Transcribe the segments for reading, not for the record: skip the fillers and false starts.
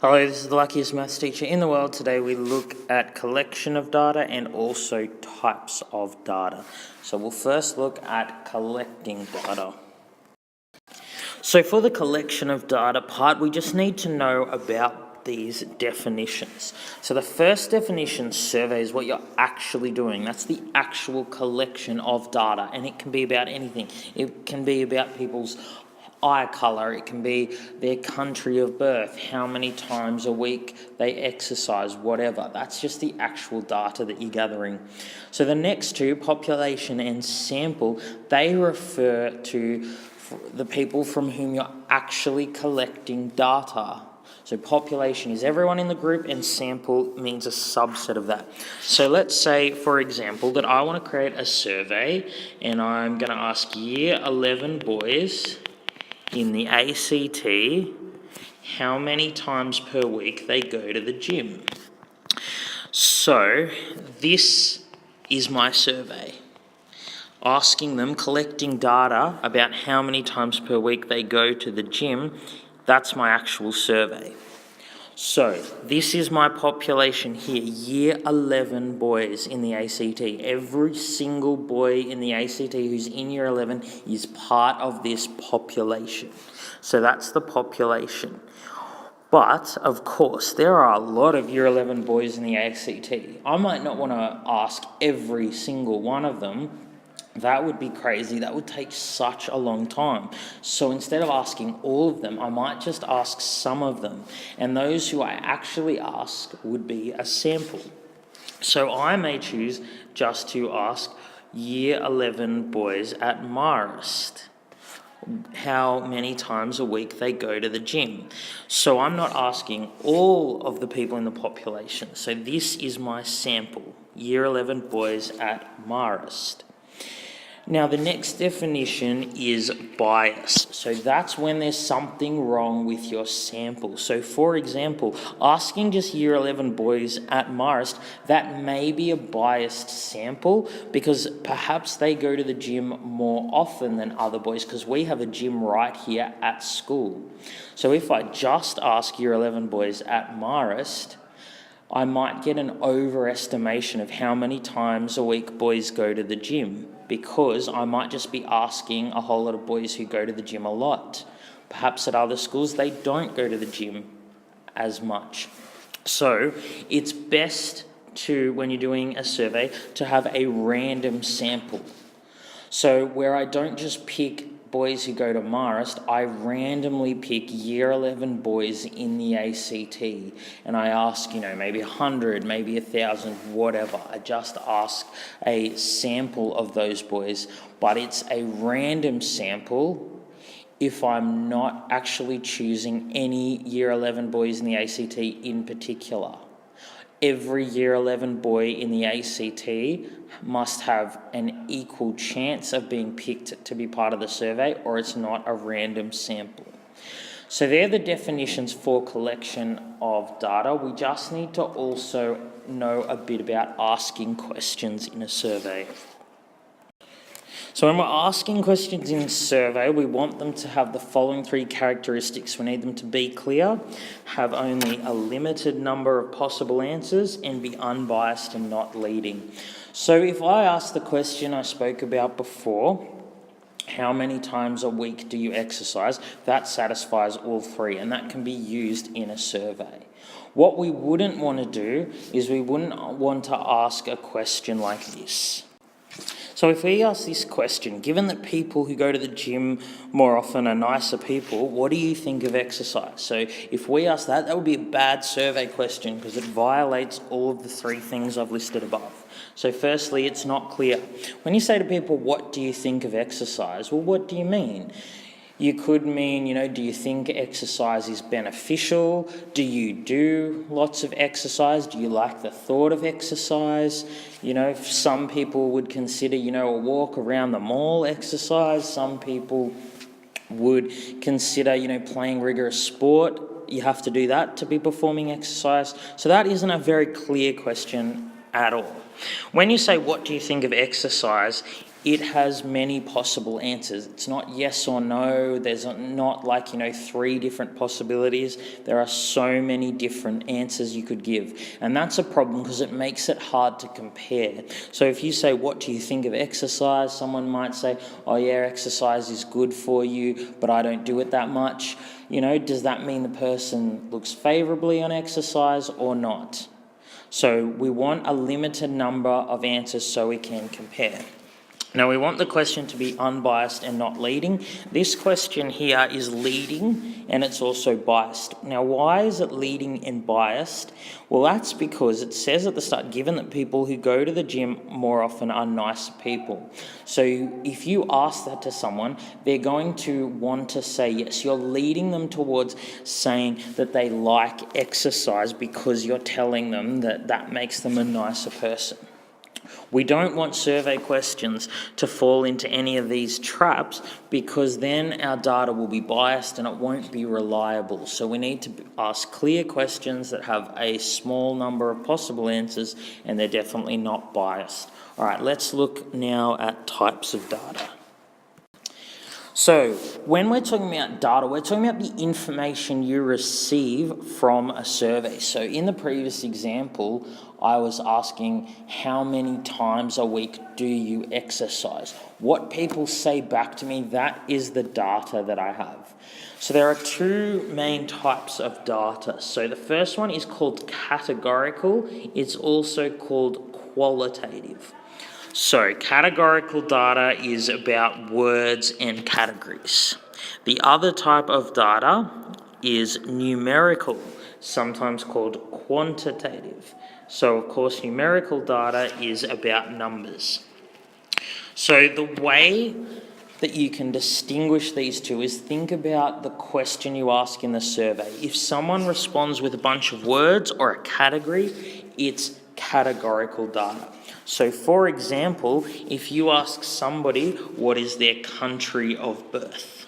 Hello, this is the luckiest maths teacher in the world. Today we look at collection of data and also types of data. So we'll first look at collecting data. So for the collection of data part, we just need to know about these definitions. So the first definition, survey, is what you're actually doing. That's the actual collection of data, and it can be about anything. It can be about people's eye colour, it can be their country of birth, how many times a week they exercise, whatever. That's just the actual data that you're gathering. So the next two, population and sample, they refer to the people from whom you're actually collecting data. So population is everyone in the group and sample means a subset of that. So let's say, for example, that I want to create a survey and I'm going to ask year 11 boys in the ACT how many times per week they go to the gym. So this is my survey. Asking them, collecting data about how many times per week they go to the gym, that's my actual survey. So this is my population here, year 11 boys in the ACT. Every single boy in the ACT who's in year 11 is part of this population. So that's the population. But, of course, there are a lot of year 11 boys in the ACT. I might not want to ask every single one of them. That would be crazy. That would take such a long time. So instead of asking all of them, I might just ask some of them. And those who I actually ask would be a sample. So I may choose just to ask year 11 boys at Marist how many times a week they go to the gym. So I'm not asking all of the people in the population. So this is my sample, year 11 boys at Marist. Now, the next definition is bias. So that's when there's something wrong with your sample. So, for example, asking just year 11 boys at Marist, that may be a biased sample because perhaps they go to the gym more often than other boys because we have a gym right here at school. So if I just ask year 11 boys at Marist, I might get an overestimation of how many times a week boys go to the gym because I might just be asking a whole lot of boys who go to the gym a lot. Perhaps at other schools, they don't go to the gym as much. So it's best to, when you're doing a survey, to have a random sample. So where I don't just pick boys who go to Marist, I randomly pick year 11 boys in the ACT and I ask, maybe 100, maybe 1,000, whatever. I just ask a sample of those boys, but it's a random sample if I'm not actually choosing any year 11 boys in the ACT in particular. Every year 11 boy in the ACT must have an equal chance of being picked to be part of the survey, or it's not a random sample. So they're the definitions for collection of data. We just need to also know a bit about asking questions in a survey. So when we're asking questions in a survey, we want them to have the following three characteristics. We need them to be clear, have only a limited number of possible answers, and be unbiased and not leading. So if I ask the question I spoke about before, how many times a week do you exercise? That satisfies all three, and that can be used in a survey. What we wouldn't want to do is we wouldn't want to ask a question like this. So if we ask this question, given that people who go to the gym more often are nicer people, what do you think of exercise? So if we ask that, that would be a bad survey question because it violates all of the three things I've listed above. So firstly, it's not clear. When you say to people, what do you think of exercise? Well, what do you mean? You could mean, do you think exercise is beneficial? Do you do lots of exercise? Do you like the thought of exercise? Some people would consider, a walk around the mall exercise. Some people would consider, playing rigorous sport. You have to do that to be performing exercise. So that isn't a very clear question at all. When you say, what do you think of exercise? it has many possible answers. It's not yes or no. There's not like, 3 different possibilities. There are so many different answers you could give. And that's a problem because it makes it hard to compare. So if you say, what do you think of exercise? Someone might say, oh yeah, exercise is good for you, but I don't do it that much. Does that mean the person looks favorably on exercise or not? So we want a limited number of answers so we can compare. Now we want the question to be unbiased and not leading. This question here is leading and it's also biased. Now why is it leading and biased? Well, that's because it says at the start, given that people who go to the gym more often are nicer people. So if you ask that to someone, they're going to want to say yes. You're leading them towards saying that they like exercise because you're telling them that that makes them a nicer person. We don't want survey questions to fall into any of these traps because then our data will be biased and it won't be reliable. So we need to ask clear questions that have a small number of possible answers and they're definitely not biased. All right, let's look now at types of data. So when we're talking about data, we're talking about the information you receive from a survey. So in the previous example, I was asking how many times a week do you exercise? What people say back to me, that is the data that I have. So there are 2 main types of data. So the first one is called categorical. It's also called qualitative. So categorical data is about words and categories. The other type of data is numerical, sometimes called quantitative. So of course numerical data is about numbers. So the way that you can distinguish these two is think about the question you ask in the survey. If someone responds with a bunch of words or a category, it's categorical data. So for example, if you ask somebody what is their country of birth,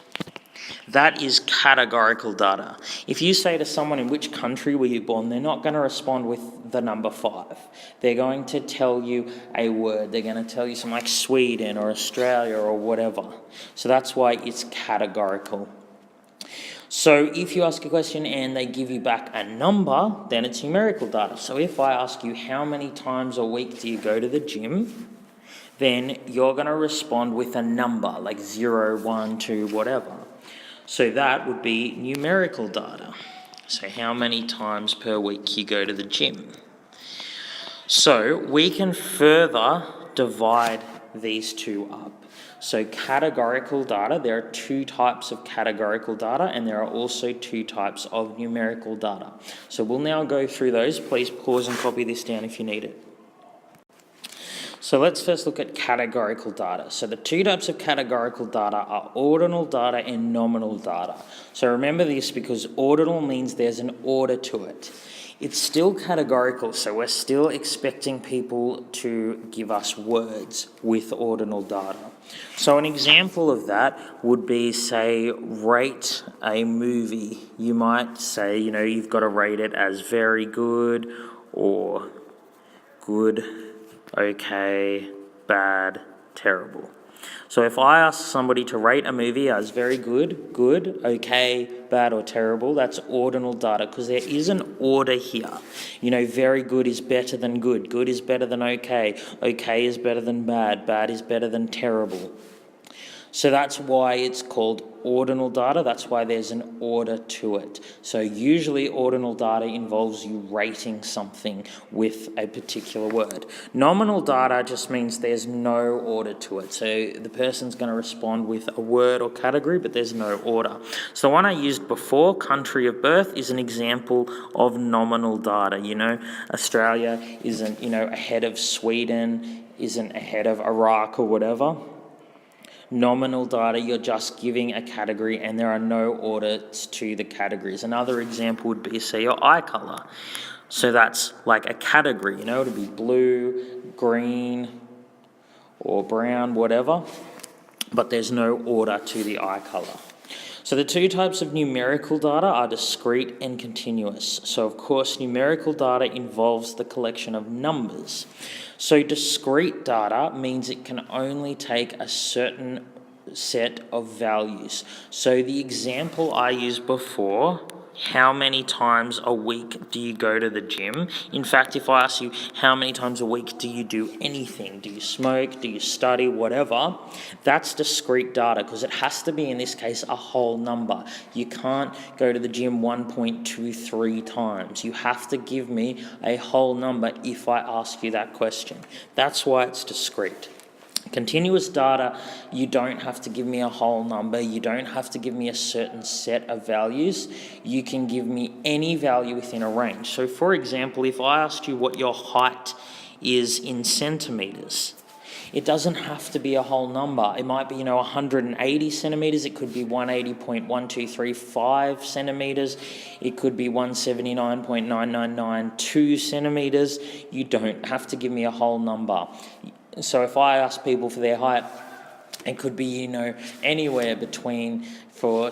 that is categorical data. If you say to someone, in which country were you born, they're not going to respond with the number 5. They're going to tell you a word. They're going to tell you something like Sweden or Australia or whatever. So that's why it's categorical. So if you ask a question and they give you back a number, then it's numerical data. So if I ask you how many times a week do you go to the gym, then you're going to respond with a number like 0, 1, 2, whatever. So that would be numerical data. So how many times per week you go to the gym. So we can further divide these 2 up. So categorical data, there are 2 types of categorical data and there are also 2 types of numerical data. So we'll now go through those. Please pause and copy this down if you need it. So let's first look at categorical data. So the 2 types of categorical data are ordinal data and nominal data. So remember this because ordinal means there's an order to it. It's still categorical, so we're still expecting people to give us words with ordinal data. So an example of that would be, say, rate a movie. You might say, you've got to rate it as very good or good, okay, bad, terrible. So if I ask somebody to rate a movie as very good, good, okay, bad or terrible, that's ordinal data because there is an order here. Very good is better than good is better than okay is better than bad is better than terrible. So that's why it's called ordinal data. That's why there's an order to it. So usually ordinal data involves you rating something with a particular word. Nominal data just means there's no order to it. So the person's going to respond with a word or category, but there's no order. So the one I used before, country of birth, is an example of nominal data. Australia isn't, ahead of Sweden, isn't ahead of Iraq or whatever. Nominal data, you're just giving a category and there are no orders to the categories. Another example would be, say, your eye colour. So that's like a category, it would be blue, green, or brown, whatever, but there's no order to the eye colour. So the two types of numerical data are discrete and continuous. So of course, numerical data involves the collection of numbers. So discrete data means it can only take a certain set of values. So the example I used before, how many times a week do you go to the gym? In fact, if I ask you how many times a week do you do anything, do you smoke, do you study, whatever, that's discrete data because it has to be, in this case, a whole number. You can't go to the gym 1.23 times. You have to give me a whole number if I ask you that question. That's why it's discrete. Continuous data, you don't have to give me a whole number. You don't have to give me a certain set of values. You can give me any value within a range. So for example, if I asked you what your height is in centimeters, it doesn't have to be a whole number. It might be, 180 centimeters. It could be 180.1235 centimeters. It could be 179.9992 centimeters. You don't have to give me a whole number. So if I ask people for their height, it could be, anywhere between, for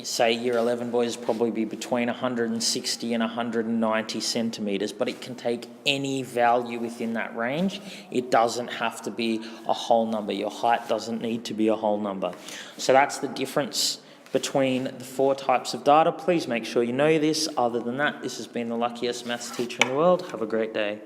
say year 11 boys, probably be between 160 and 190 centimeters, but it can take any value within that range. It doesn't have to be a whole number. Your height doesn't need to be a whole number. So that's the difference between the four types of data. Please make sure you know this. Other than that, this has been the luckiest maths teacher in the world. Have a great day.